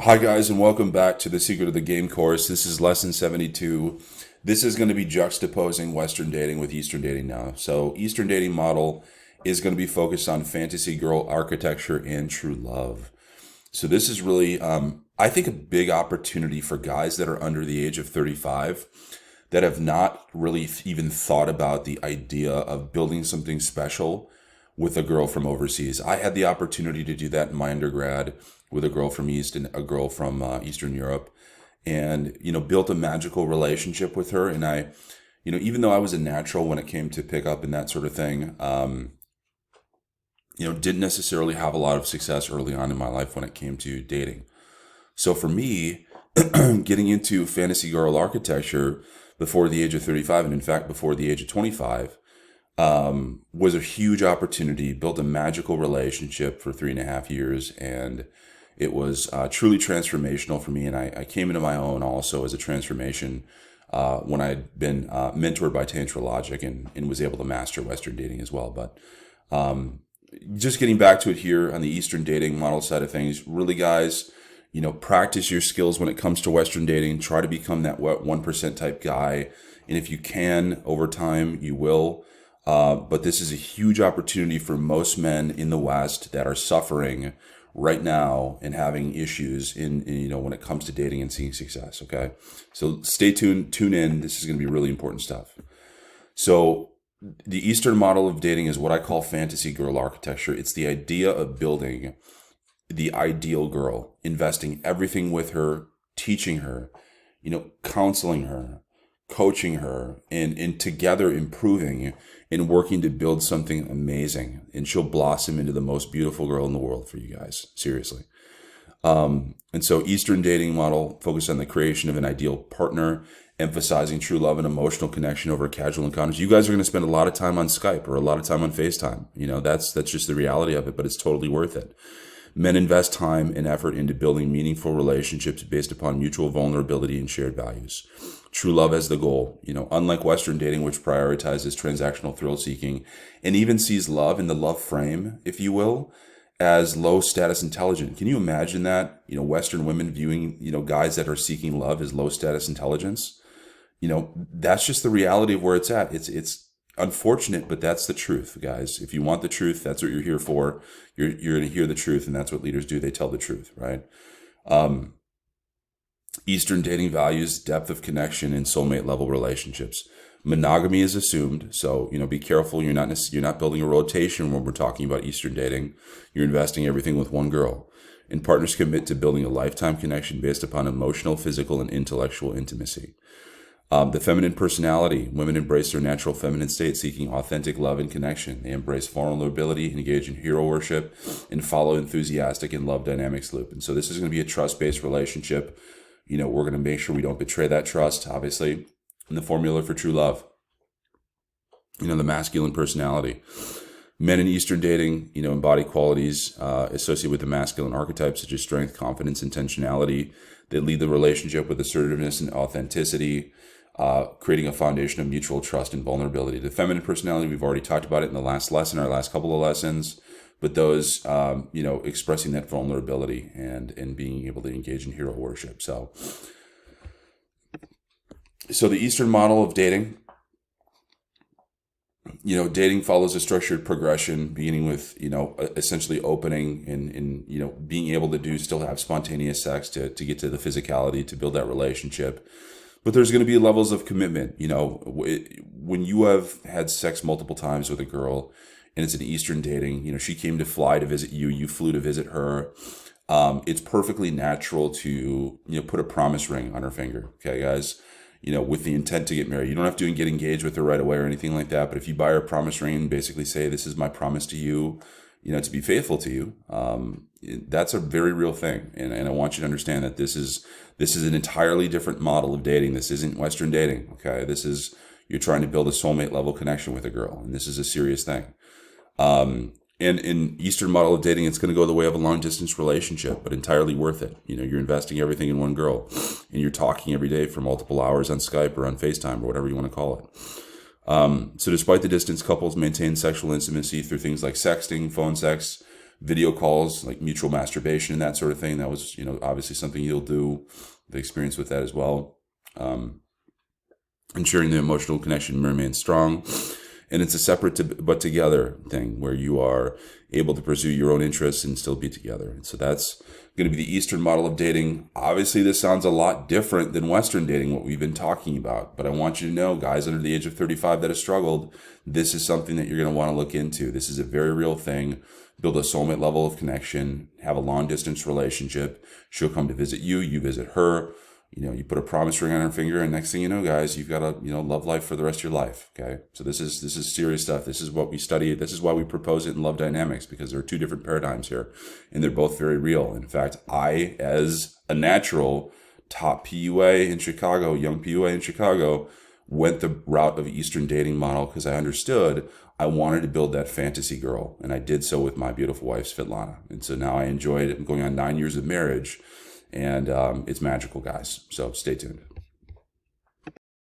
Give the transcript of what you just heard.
Hi, guys, and welcome back to the Secret of the Game course. This is lesson 72. This is going to be juxtaposing Western dating with Eastern dating now. So, Eastern dating model is going to be focused on fantasy girl architecture and true love. So, this is really, I think, a big opportunity for guys that are under the age of 35 that have not really even thought about the idea of building something special with a girl from overseas. I had the opportunity to do that in my undergrad with a girl from East and a girl from Eastern Europe, and built a magical relationship with her. And I, even though I was a natural when it came to pickup and that sort of thing, didn't necessarily have a lot of success early on in my life when it came to dating. So for me, getting into fantasy girl architecture before the age of 35, and in fact before the age of 25, was a huge opportunity. Built a magical relationship for 3.5 years, and it was truly transformational for me. And I came into my own also as a transformation when I had been mentored by Tantra Logic and was able to master Western dating as well. But just getting back to it here on the Eastern dating model side of things, really, guys, practice your skills when it comes to Western dating. Try to become that 1% type guy. And if you can, over time, you will. But this is a huge opportunity for most men in the West that are suffering right now and having issues in when it comes to dating and seeing success. Okay, so stay tuned, tune in. This is going to be really important stuff. So the Eastern model of dating is what I call fantasy girl architecture. It's the idea of building the ideal girl, investing everything with her, teaching her, counseling her, coaching her, and together improving and working to build something amazing. And she'll blossom into the most beautiful girl in the world for you guys, seriously. And so Eastern dating model focused on the creation of an ideal partner, emphasizing true love and emotional connection over casual encounters. You guys are going to spend a lot of time on Skype or a lot of time on FaceTime. That's just the reality of it, but it's totally worth it. Men invest time and effort into building meaningful relationships based upon mutual vulnerability and shared values. True love as the goal. Unlike Western dating, which prioritizes transactional thrill seeking and even sees love in the love frame, if you will, as low status intelligent. Can you imagine that? Western women viewing, guys that are seeking love as low status intelligence. That's just the reality of where it's at. It's unfortunate, but that's the truth, guys. If you want the truth, that's what you're here for. You're going to hear the truth, and that's what leaders do. They tell the truth, right? Eastern dating values depth of connection in soulmate level relationships. Monogamy is assumed, so be careful. You're not building a rotation when we're talking about Eastern dating. You're investing everything with one girl. And partners commit to building a lifetime connection based upon emotional, physical, and intellectual intimacy. The feminine personality. Women embrace their natural feminine state, seeking authentic love and connection. They embrace vulnerability, engage in hero worship, and follow enthusiastic and love dynamics loop. And so this is going to be a trust-based relationship. We're going to make sure we don't betray that trust, obviously. And the formula for true love, the masculine personality. Men in Eastern dating, embody qualities associated with the masculine archetypes, such as strength, confidence, intentionality. They lead the relationship with assertiveness and authenticity, creating a foundation of mutual trust and vulnerability. The feminine personality, we've already talked about it in the last lesson, our last couple of lessons, but those, expressing that vulnerability and being able to engage in hero worship. So the Eastern model of dating, dating follows a structured progression, beginning with, essentially opening and being able to still have spontaneous sex to get to the physicality, to build that relationship. But there's going to be levels of commitment. When you have had sex multiple times with a girl and it's an Eastern dating, she came to fly to visit you, you flew to visit her. It's perfectly natural to, put a promise ring on her finger. Okay, guys, with the intent to get married. You don't have to get engaged with her right away or anything like that. But if you buy her a promise ring and basically say, this is my promise to you, to be faithful to you, that's a very real thing. And I want you to understand that this is an entirely different model of dating. This isn't Western dating. Okay, you're trying to build a soulmate level connection with a girl, and this is a serious thing. And in Eastern model of dating, it's going to go the way of a long distance relationship, but entirely worth it. You're investing everything in one girl, and you're talking every day for multiple hours on Skype or on FaceTime or whatever you want to call it. So despite the distance, couples maintain sexual intimacy through things like sexting, phone sex, video calls, like mutual masturbation and that sort of thing. That was, obviously something you'll do, the experience with that as well. Ensuring the emotional connection remains strong. And it's a separate but together thing where you are able to pursue your own interests and still be together. And so that's going to be the Eastern model of dating. Obviously, this sounds a lot different than Western dating, what we've been talking about. But I want you to know, guys under the age of 35 that have struggled, this is something that you're going to want to look into. This is a very real thing. Build a soulmate level of connection, have a long distance relationship. She'll come to visit you, you visit her. You put a promise ring on her finger, and next thing you know, guys, you've got a love life for the rest of your life. Okay, so this is serious stuff. This is what we study. This is why we propose it in love dynamics, because there are two different paradigms here, and they're both very real. In fact, I, as a natural top PUA in Chicago, young PUA in Chicago, went the route of Eastern dating model because I understood I wanted to build that fantasy girl, and I did so with my beautiful wife Svetlana. And so now I enjoyed it. I'm going on 9 years of marriage. And it's magical, guys. So stay tuned.